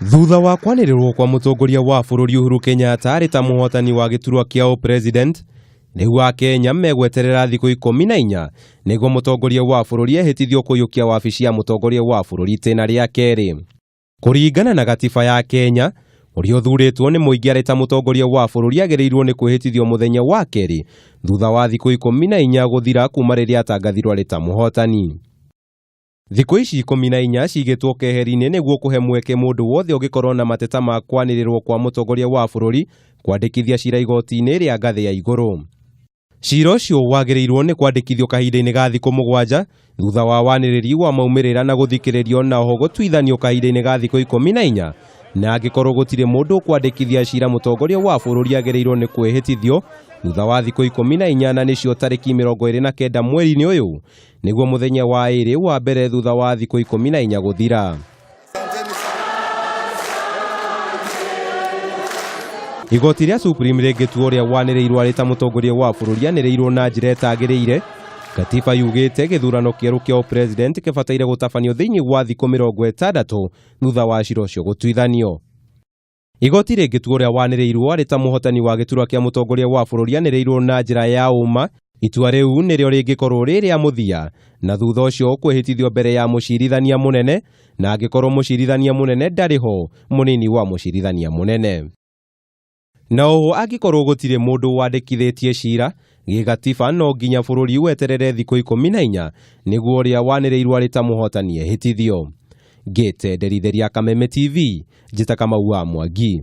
Thutha wa kwanĩrĩrwo kwa mũtongoria wa bũrũri Uhuru Kenyatta arĩ ta mũhotani wa gĩturwa kĩa president, rĩu Akenya megweterera thikũ 14 nĩguo mũtongoria wa bũrũri ehĩtithio kũiyũkia wabici ya mũtongoria wa bũrũri itĩna rĩa kerĩ. Kũringana na gatiba ya Kenya, ũrĩa ũthurĩtwo nĩ mũingĩ arĩ ta mũtongoria wa bũrũri agĩrĩirwo nĩ kwĩhĩtithio mũthenya wa kerĩ thutha wa thikũ 14 gũthira kuma rĩrĩa atangathirwo arĩ ta mũhotani. Thikũ ici 14 cigĩtwo keheri-inĩ nĩguo kũhe mweke mũndũ wothe ũngĩkorwo na mateta ma kwanĩrĩrwo kwa mũtongoria wa bũrũri kwandĩkithia cira igoti-inĩ rĩa ngathĩ ya igũrũ. Cira ũcio wagĩrĩirwo nĩ kwandĩkithio kahinda-inĩ ga thikũ 7 thutha wa wanĩrĩri wa maumĩrĩra na gũthikĩrĩrio na oho gũtuithanio kahinda-inĩ ga thikũ 14, na angĩkorwo gũtirĩ mũndũ kwandĩkithia cira mũtongoria wa bũrũri agĩrĩirwo nĩ kwĩhĩtithio thutha wa thikũ 14, na nĩcio tarĩki 29 mweri-inĩ ũyũ nĩguo mũthenya wa ĩrĩ wa mbere thutha wa thikũ 14 gũthira. Igoti rĩa Supreme rĩngĩtua ũrĩa wanĩrĩirwo arĩ ta mũtongoria wa bũrũri anĩrĩirwo na njĩra ĩtagĩrĩire, katiba yugĩte gĩthurano kĩerũ kĩa president kĩbataire gũtabanio thĩinĩ wa thikũ 60 thutha wa cira ũcio gũtuithanio. Igoti rĩngĩtua ũrĩa wanĩrĩirwo arĩ ta mũhotani wa gĩturwa kĩa mũtongoria wa bũrũri anĩrĩirwo na njĩra ya ũma, itua rĩu nĩrĩo rĩngĩkorwo rĩrĩa mũthia, na thutha ũcio kwĩhĩtithio mbere ya mũcirithania mũnene, na angĩkorwo mũcirithania mũnene ndarĩ ho, mũnini wa mũcirithania mũnene. Na oho angĩkorwo gũtirĩ mũndũ wandĩkithĩtie cira, gĩgatiba no nginya bũrũri weterere thikũ 14 nĩguo ũrĩa wanĩrĩirwo arĩ ta mũhotani ehĩtithio. Ngĩtenderithĩria Kameme TV, njĩta Kamau wa Mwangi.